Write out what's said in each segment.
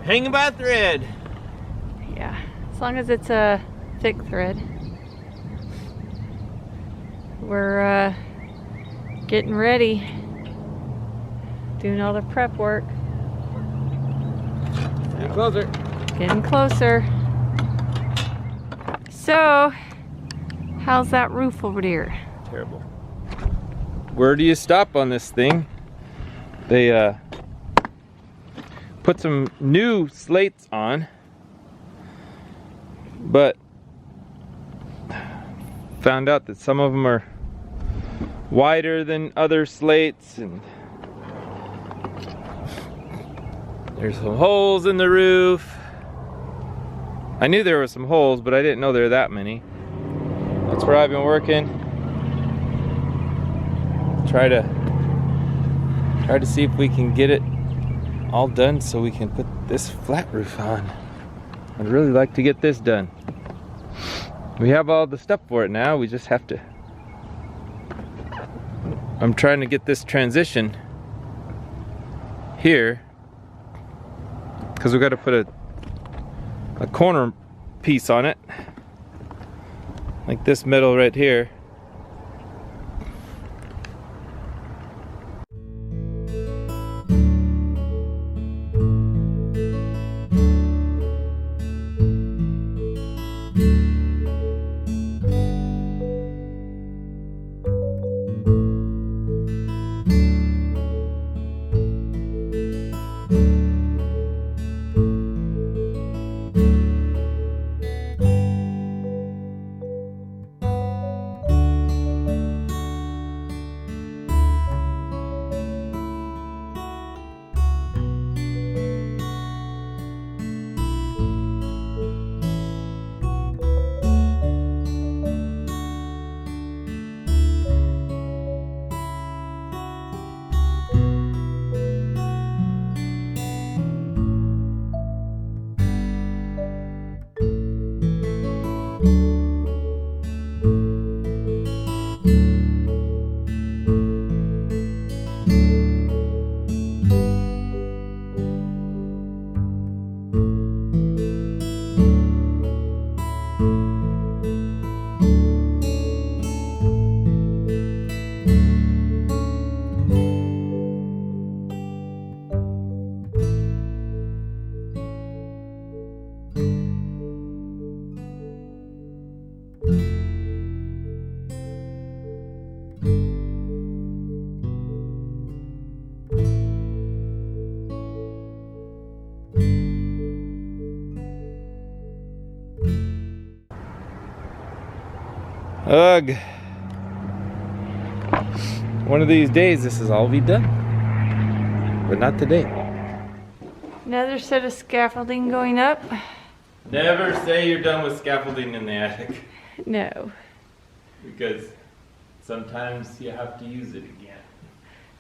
hanging by a thread. Yeah, as long as it's a thick thread. We're getting ready, doing all the prep work. Get closer. Getting closer. So, how's that roof over there? Terrible. Where do you stop on this thing? They put some new slates on, but found out that some of them are wider than other slates, and there's some holes in the roof. I knew there were some holes, but I didn't know there were that many. That's where I've been working. Try to see if we can get it all done so we can put this flat roof on. I'd really like to get this done. We have all the stuff for it now, we just have to. I'm trying to get this transition here because we got to put a corner piece on it, like this metal right here. Ugh. One of these days this is all be done. But not today. Another set of scaffolding going up. Never say you're done with scaffolding in the attic. No. Because sometimes you have to use it again.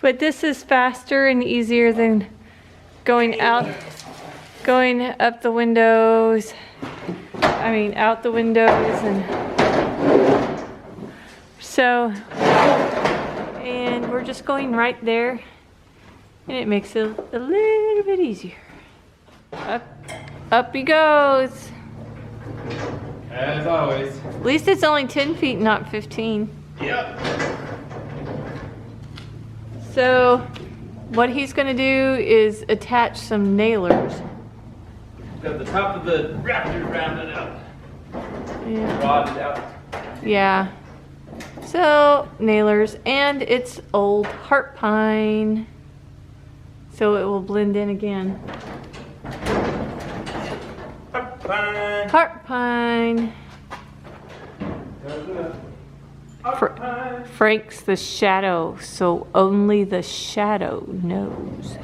But this is faster and easier than going up the windows. I mean, out the windows and so, and we're just going right there, and it makes it a little bit easier. Up he goes. As always. At least it's only 10 feet, not 15. Yep. So, what he's gonna do is attach some nailers. Got the top of the raptor rounded up. Yeah. Rodded out. Yeah. So, nailers, and it's old heart pine, so it will blend in again. Heart pine. Heart pine. Heart pine. Frank's the shadow, so only the shadow knows.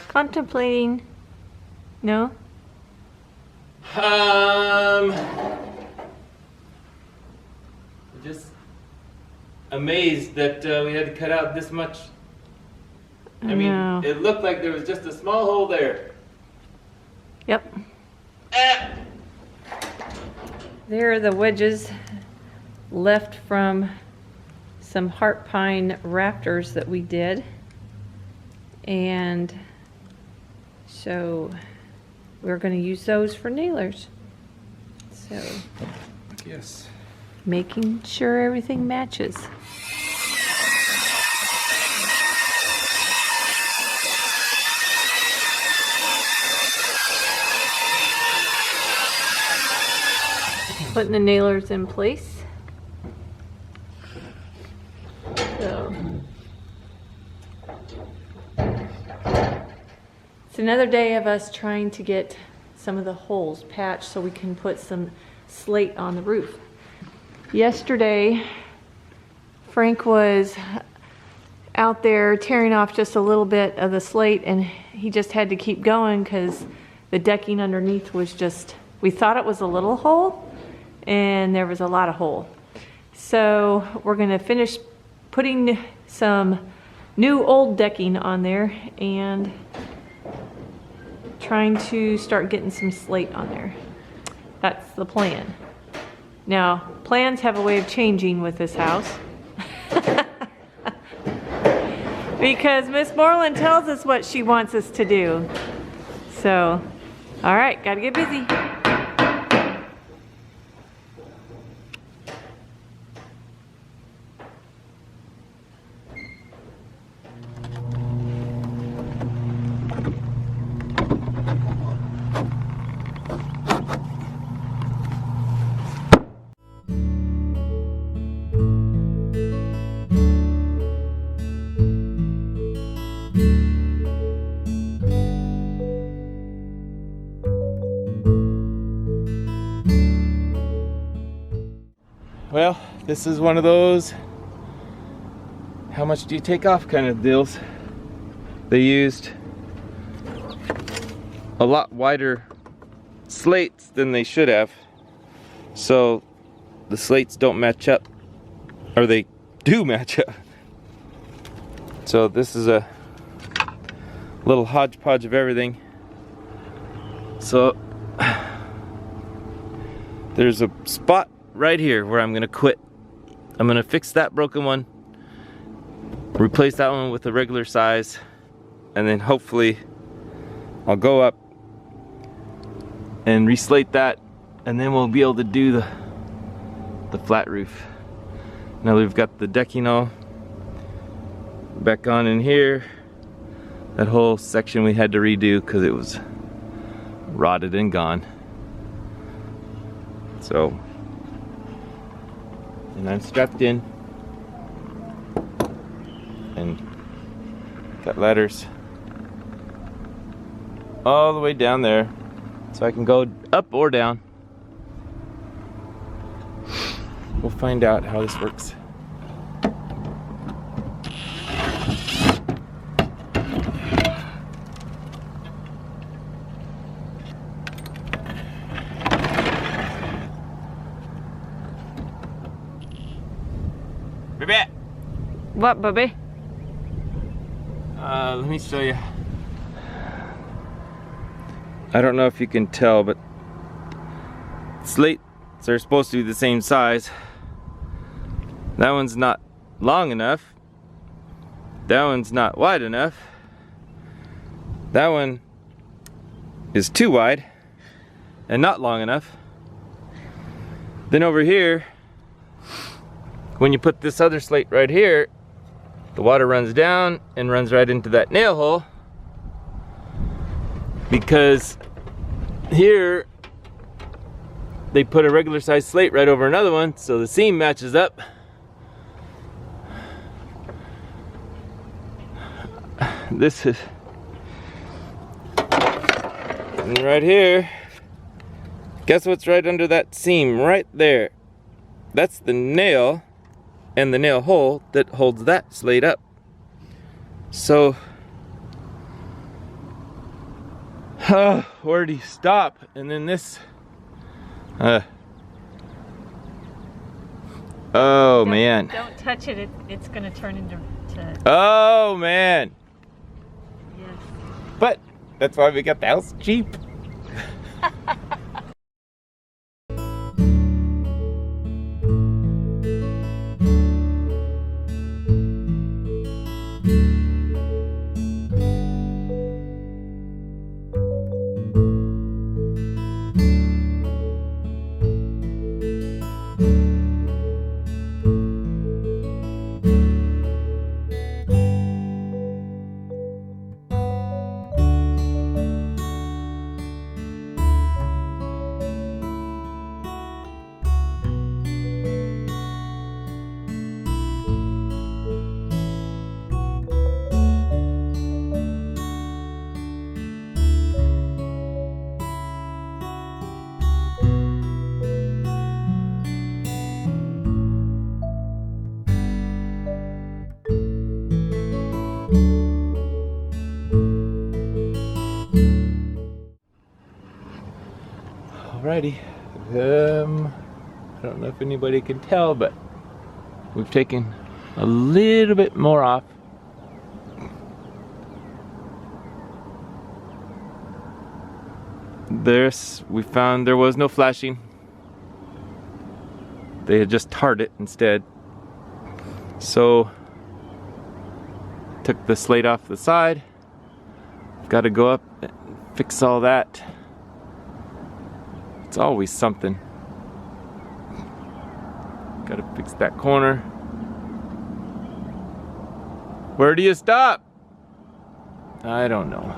Contemplating. No? Just amazed that we had to cut out this much. I mean, it looked like there was just a small hole there. Yep. There are the wedges left from some heart pine rafters that we did. And so we're going to use those for nailers. So Yes. making sure everything matches. Putting the nailers in place. So it's another day of us trying to get some of the holes patched so we can put some slate on the roof. Yesterday, Frank was out there tearing off just a little bit of the slate, and he just had to keep going because the decking underneath was just, we thought it was a little hole, and there was a lot of hole. So we're gonna finish putting some new old decking on there and trying to start getting some slate on there. That's the plan. Now, plans have a way of changing with this house. Because Miss Mooreland tells us what she wants us to do. So, all right, gotta get busy. Well, this is one of those how much do you take off kind of deals. They used a lot wider slates than they should have, so the slates don't match up, or they do match up. So this is a little hodgepodge of everything. So there's a spot right here where I'm gonna quit. I'm gonna fix that broken one, replace that one with a regular size, and then hopefully I'll go up and reslate that, and then we'll be able to do the flat roof. Now we've got the decking all back on in here. That whole section we had to redo because it was rotted and gone. So, and I'm strapped in and got ladders all the way down there so I can go up or down. We'll find out how this works. Baby! What, baby? Let me show you. I don't know if you can tell, but slates are supposed to be the same size. That one's not long enough. That one's not wide enough. That one is too wide and not long enough. Then over here, when you put this other slate right here, the water runs down and runs right into that nail hole, because here they put a regular size slate right over another one, so the seam matches up. This is, and right here, guess what's right under that seam right there? That's the nail and the nail hole that holds that slate up. So, where do you stop? And then this, oh man. Don't touch it, it's gonna turn into... Oh man. Yes. But that's why we got the house cheap. Alrighty, I don't know if anybody can tell, but we've taken a little bit more off. We found there was no flashing. They had just tarred it instead. So, took the slate off the side. Got to go up and fix all that. It's always something. Gotta fix that corner. Where do you stop? I don't know.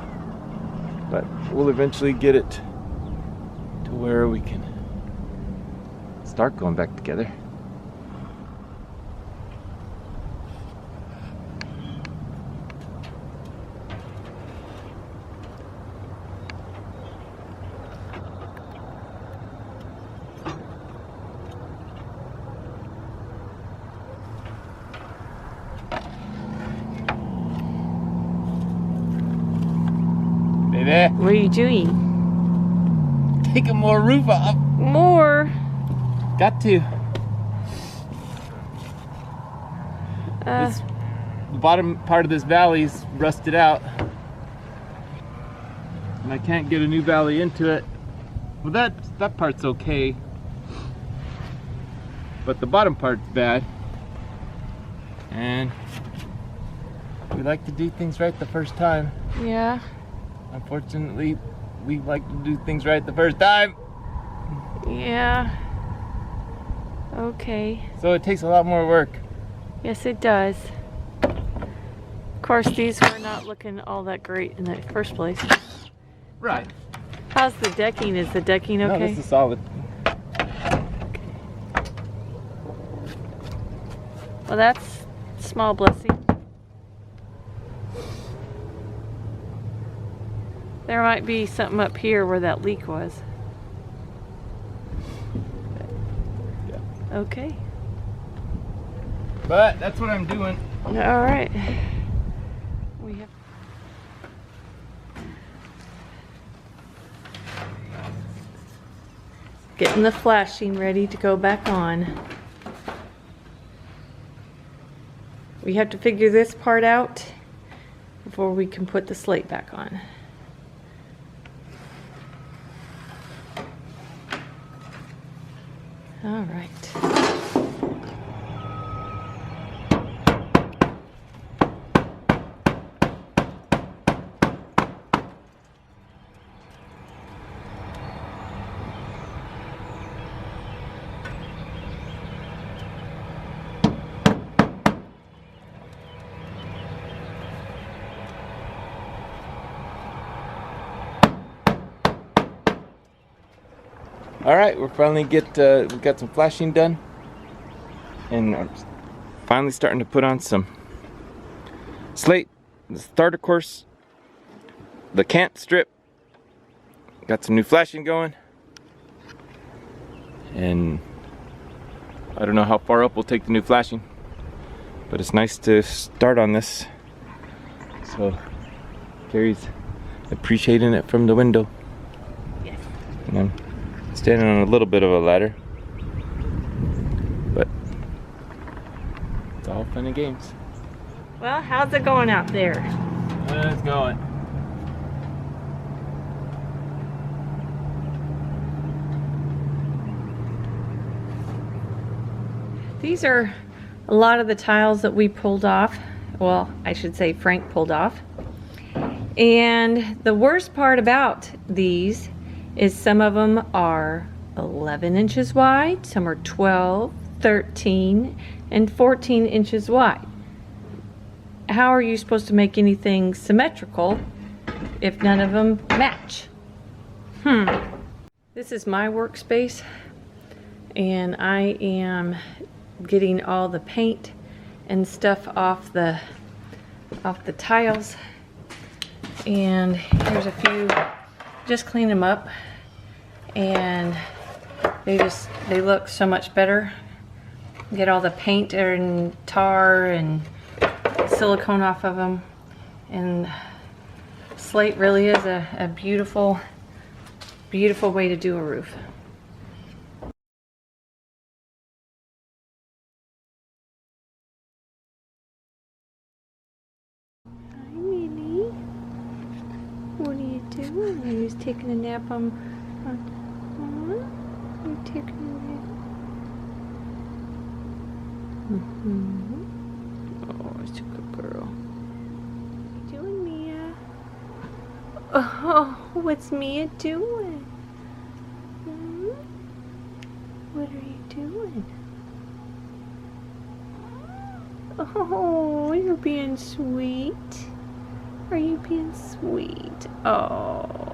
But we'll eventually get it to where we can start going back together. What are you doing? Taking more roof off. More? Got to. The bottom part of this valley's rusted out. And I can't get a new valley into it. Well, that part's okay. But the bottom part's bad. And we like to do things right the first time. Yeah. Unfortunately, we like to do things right the first time. Yeah. Okay. So it takes a lot more work. Yes, it does. Of course, these were not looking all that great in the first place. Right. How's the decking? Is the decking okay? No, this is solid. Well, that's a small blessing. There might be something up here where that leak was. Yeah. Okay. But that's what I'm doing. All right. We have. Getting the flashing ready to go back on. We have to figure this part out before we can put the slate back on. All right. All right, we're finally we got some flashing done, and I'm finally starting to put on some slate, the starter course, the cant strip. Got some new flashing going, and I don't know how far up we'll take the new flashing, but it's nice to start on this. So Carrie's appreciating it from the window. Yes. And I'm standing on a little bit of a ladder, but it's all fun and games. Well, how's it going out there? It's going. These are a lot of the tiles that we pulled off. Well, I should say Frank pulled off. And the worst part about these is some of them are 11 inches wide, some are 12, 13, and 14 inches wide. How are you supposed to make anything symmetrical if none of them match? This is my workspace, and I am getting all the paint and stuff off the tiles. And here's a few, just clean them up, and they look so much better. Get all the paint and tar and silicone off of them, and slate really is a beautiful way to do a roof. Hi, Minnie. What are you doing? Are you taking a nap on you're taking a nap? Oh, it's a good girl. What are you doing, Mia? Oh, what's Mia doing? What are you doing? Oh, you're being sweet. Are you being sweet? Oh.